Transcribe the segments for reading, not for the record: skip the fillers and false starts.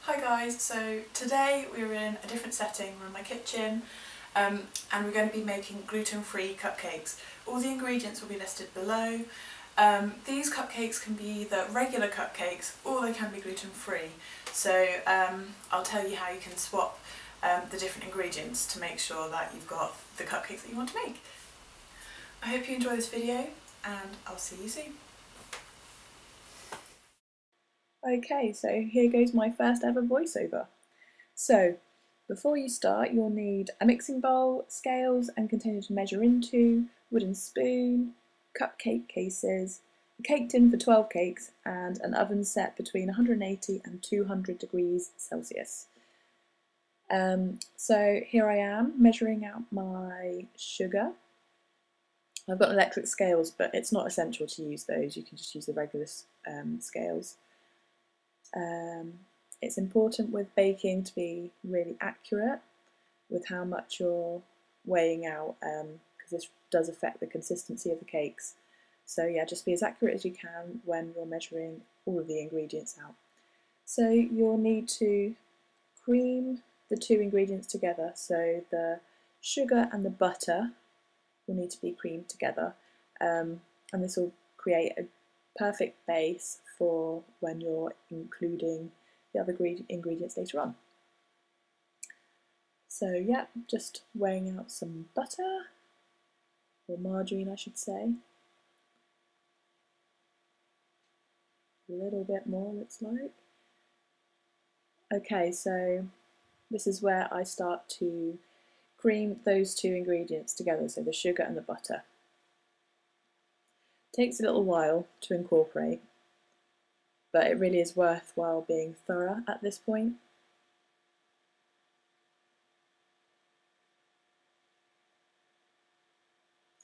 Hi guys, so today we're in a different setting. We're in my kitchen and we're going to be making gluten-free cupcakes. All the ingredients will be listed below. These cupcakes can be either regular cupcakes or they can be gluten-free. So I'll tell you how you can swap the different ingredients to make sure that you've got the cupcakes that you want to make. I hope you enjoy this video and I'll see you soon. Okay, so here goes my first ever voiceover. So, before you start, you'll need a mixing bowl, scales and container to measure into, wooden spoon, cupcake cases, a cake tin for 12 cakes, and an oven set between 180 and 200 degrees Celsius. So here I am measuring out my sugar. I've got electric scales, but it's not essential to use those. You can just use the regular scales. It's important with baking to be really accurate with how much you're weighing out, because this does affect the consistency of the cakes. So yeah, just be as accurate as you can when you're measuring all of the ingredients out. So you'll need to cream the two ingredients together, so the sugar and the butter will need to be creamed together, and this will create a perfect base for when you're including the other ingredients later on. So yeah, just weighing out some butter, or margarine I should say. A little bit more looks like. Okay, so this is where I start to cream those two ingredients together, so the sugar and the butter. It takes a little while to incorporate, but it really is worthwhile being thorough at this point.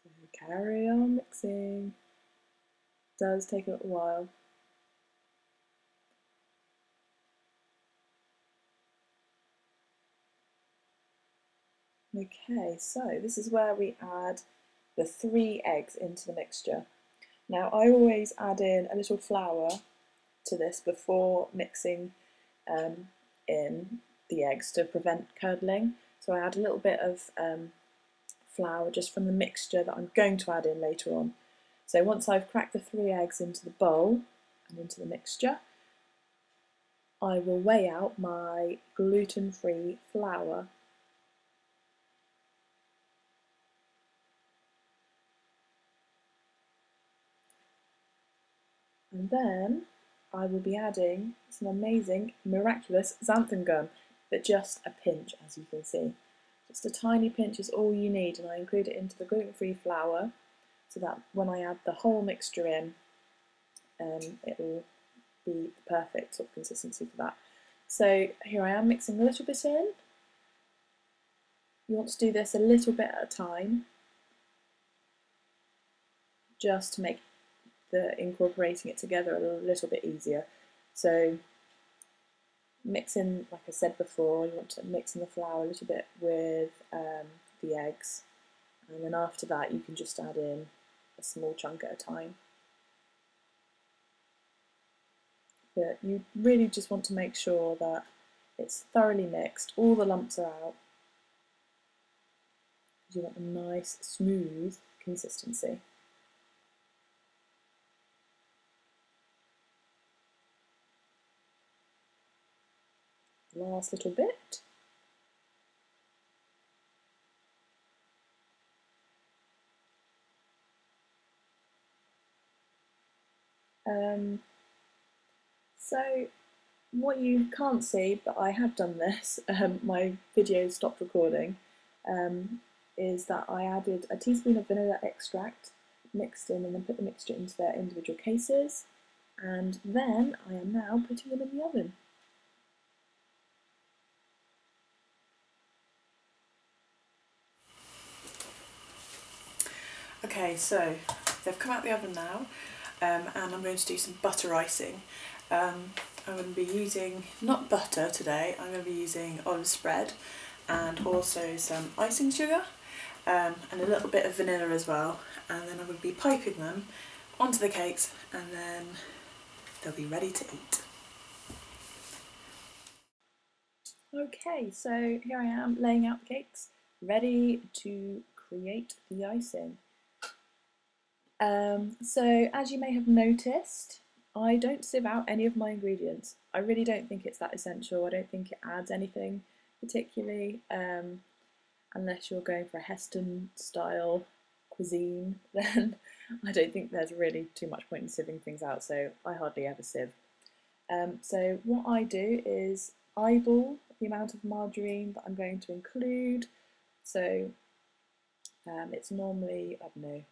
So carry on mixing. It does take a little while. Okay, so this is where we add the 3 eggs into the mixture. Now I always add in a little flour to this before mixing in the eggs to prevent curdling. So I add a little bit of flour just from the mixture that I'm going to add in later on. So once I've cracked the 3 eggs into the bowl and into the mixture, I will weigh out my gluten-free flour. And then I will be adding some amazing, miraculous xanthan gum, but just a pinch, as you can see. Just a tiny pinch is all you need, and I include it into the gluten-free flour so that when I add the whole mixture in, it will be the perfect sort of consistency for that. So here I am mixing a little bit in. You want to do this a little bit at a time, just to make the incorporating it together a little bit easier. So mix in, like I said before, you want to mix in the flour a little bit with the eggs, and then after that you can just add in a small chunk at a time. But you really just want to make sure that it's thoroughly mixed, all the lumps are out, because you want a nice smooth consistency. Last little bit. So what you can't see, but I have done this, my video stopped recording, is that I added a teaspoon of vanilla extract mixed in and then put the mixture into their individual cases, and then I am now putting them in the oven. Okay, so they've come out the oven now, and I'm going to do some butter icing. I'm going to be using, not butter today, I'm going to be using olive spread and also some icing sugar and a little bit of vanilla as well, and then I'm going to be piping them onto the cakes and then they'll be ready to eat. Okay, so here I am laying out the cakes, ready to create the icing. So as you may have noticed, I don't sieve out any of my ingredients. I really don't think it's that essential. I don't think it adds anything particularly, unless you're going for a Heston style cuisine, then I don't think there's really too much point in sieving things out, so I hardly ever sieve. So what I do is eyeball the amount of margarine that I'm going to include. So it's normally, I don't know,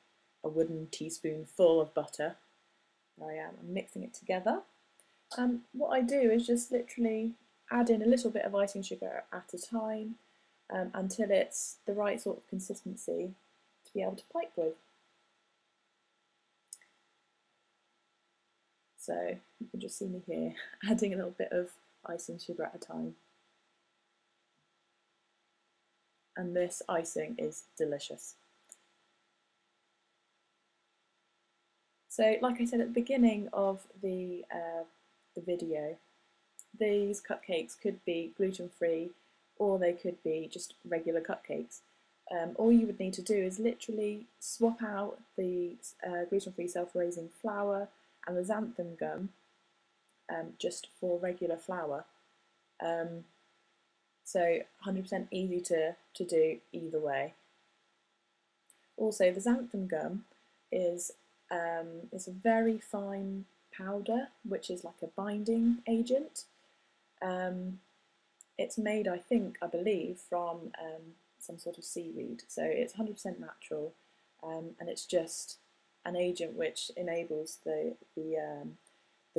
a wooden teaspoon full of butter. There I am, I'm mixing it together. What I do is just literally add in a little bit of icing sugar at a time until it's the right sort of consistency to be able to pipe with. So you can just see me here adding a little bit of icing sugar at a time. And this icing is delicious. So like I said at the beginning of the video, these cupcakes could be gluten-free or they could be just regular cupcakes. All you would need to do is literally swap out the gluten-free self-raising flour and the xanthan gum just for regular flour. So 100% easy to do either way. Also, the xanthan gum is a very fine powder, which is like a binding agent. It's made, I believe, from some sort of seaweed, so it's 100% natural, and it's just an agent which enables the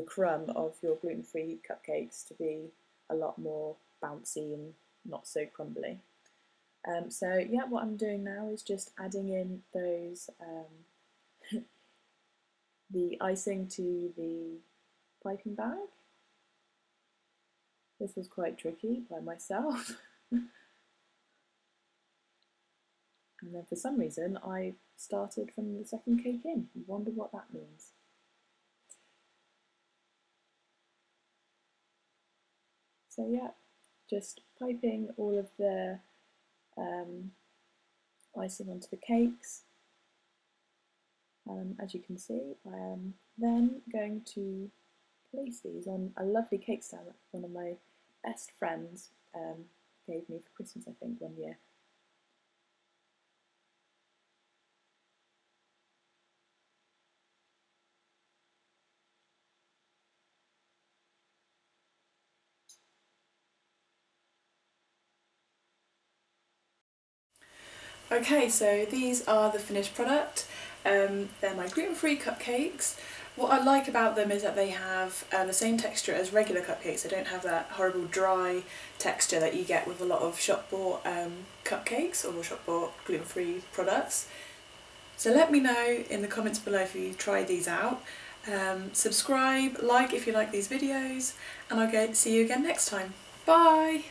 crumb of your gluten-free cupcakes to be a lot more bouncy and not so crumbly. So yeah, what I'm doing now is just adding in those the icing to the piping bag. This was quite tricky by myself. And then for some reason I started from the second cake in. I wonder what that means. So yeah, just piping all of the icing onto the cakes. As you can see, I am then going to place these on a lovely cake stand that one of my best friends gave me for Christmas, I think, one year. Okay, so these are the finished product. They're my gluten-free cupcakes. What I like about them is that they have the same texture as regular cupcakes. They don't have that horrible dry texture that you get with a lot of shop-bought cupcakes or shop-bought gluten-free products. So let me know in the comments below if you try these out. Subscribe, like if you like these videos, and I'll see you again next time. Bye!